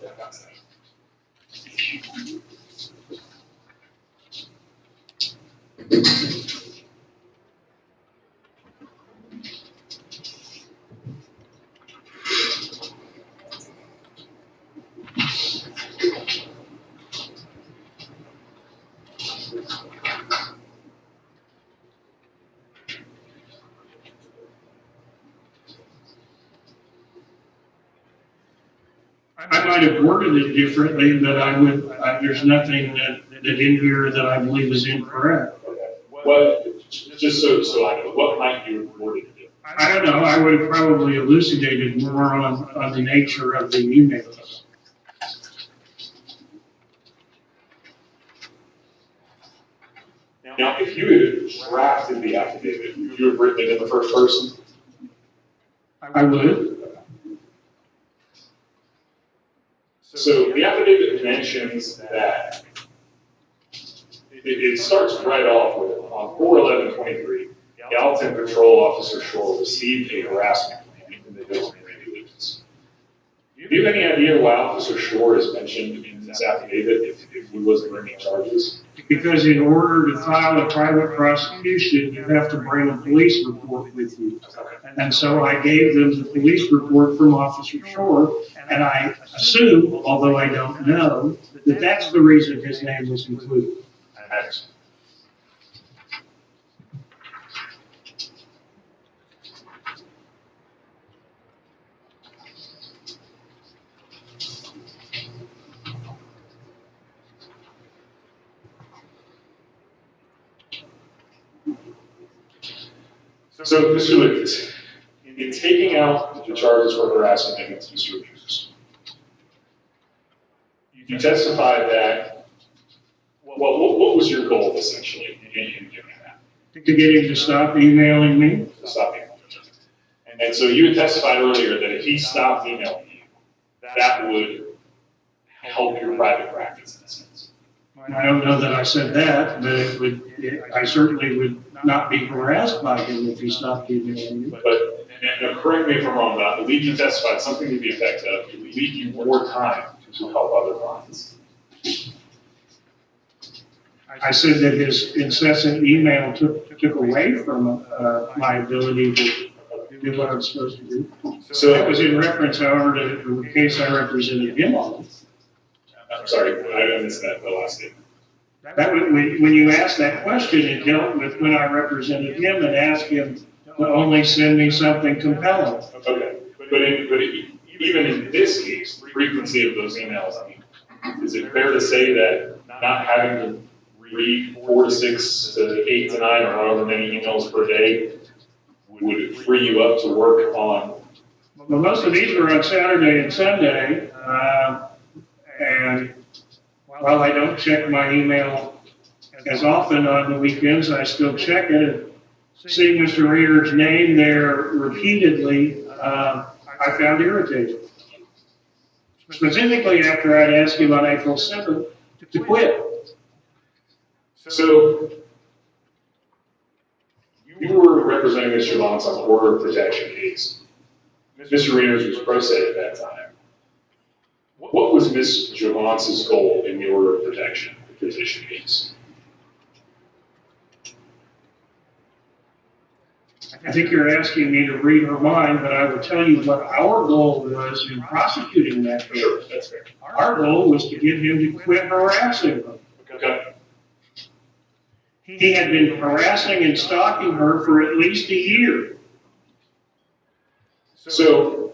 I might have worded it differently, but there's nothing that in here that I believe is incorrect. What, just so I know, what might you have worded it? I don't know, I would have probably elucidated more on the nature of the emails. Now, if you had drafted the affidavit, would you have written it in the first person? I would. So the affidavit mentions that it starts right off with, on 4/11/23, Gallatin Patrol Officer Shore received a harassment complaint in the building regulations. Do you have any idea why Officer Shore is mentioned in this affidavit if he wasn't bringing charges? Because in order to file a private prosecution, you have to bring a police report with you. And so I gave them the police report from Officer Shore, and I assume, although I don't know, that that's the reason his name was included. Excellent. So, Mr. Lucas, in taking out the charges for harassment against Mr. Reeders, you testified that, what was your goal essentially in doing that? To get him to stop emailing me. To stop emailing. And so you had testified earlier that if he stopped emailing you, that would help your private practice in a sense. I don't know that I said that, but I certainly would not be harassed by him if he stopped emailing me. But, and correct me if I'm wrong, but I believe you testified something to the effect of, it would leave you more time to help other clients. I said that his incessant email took away from my ability to do what I'm supposed to do. So that was in reference, however, to the case I represented him on. I'm sorry, I missed that, the last statement. That when you asked that question, it dealt with when I represented him and asked him to only send me something compelling. Okay, but even in this case, the frequency of those emails, I mean, is it fair to say that not having to read 4 to 6 to 8 to 9 or however many emails per day would free you up to work on? Well, most of these were on Saturday and Sunday, and while I don't check my email as often on the weekends, I still check it. Seeing Mr. Reeder's name there repeatedly, I found irritating. Specifically after I'd asked him on April 7th to quit. So, you were representing Mr. Lance on the order of protection case. Mr. Reeders was pro se at that time. What was Ms. Javance's goal in the order of protection petition case? I think you're asking me to read her mind, but I will tell you what our goal was in prosecuting that case. Sure, that's fair. Our goal was to get him to quit harassing her. Okay. He had been harassing and stalking her for at least a year. So,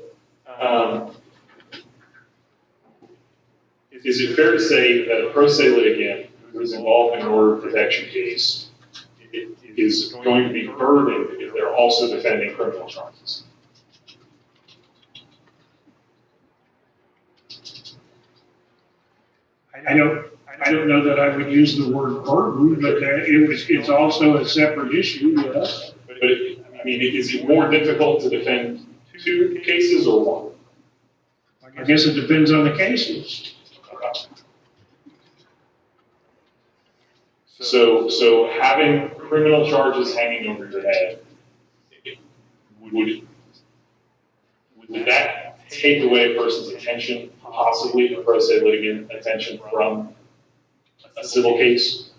is it fair to say that a pro se litigant who is involved in an order of protection case is going to be burdened if they're also defending criminal charges? I don't know that I would use the word burden, but it's also a separate issue, yes. But I mean, is it more difficult to defend 2 cases or 1? I guess it depends on the cases. So having criminal charges hanging over your head, would that take away a person's attention, possibly a pro se litigant attention from a civil case?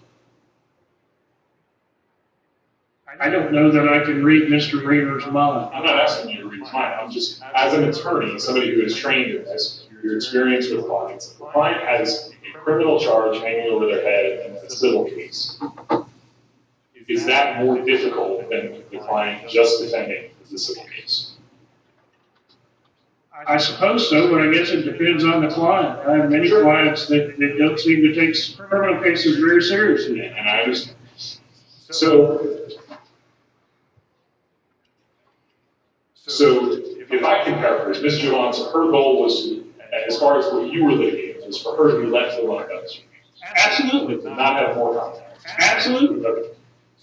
I don't know that I can read Mr. Reeder's mind. I'm not asking you to read his mind. I'm just, as an attorney, somebody who is trained in this, your experience with clients, if the client has a criminal charge hanging over their head in a civil case, is that more difficult than the client just defending the civil case? I suppose so, but I guess it depends on the client. I have many clients that don't seem to take criminal cases very seriously. And I understand. So if I can paraphrase, Ms. Javance, her goal was to, as far as what you were litigating, was for her to be left alone about this. Absolutely. Not have more contact. Absolutely. Okay.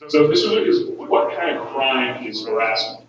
So, Mr. Lucas, what kind of crime is harassment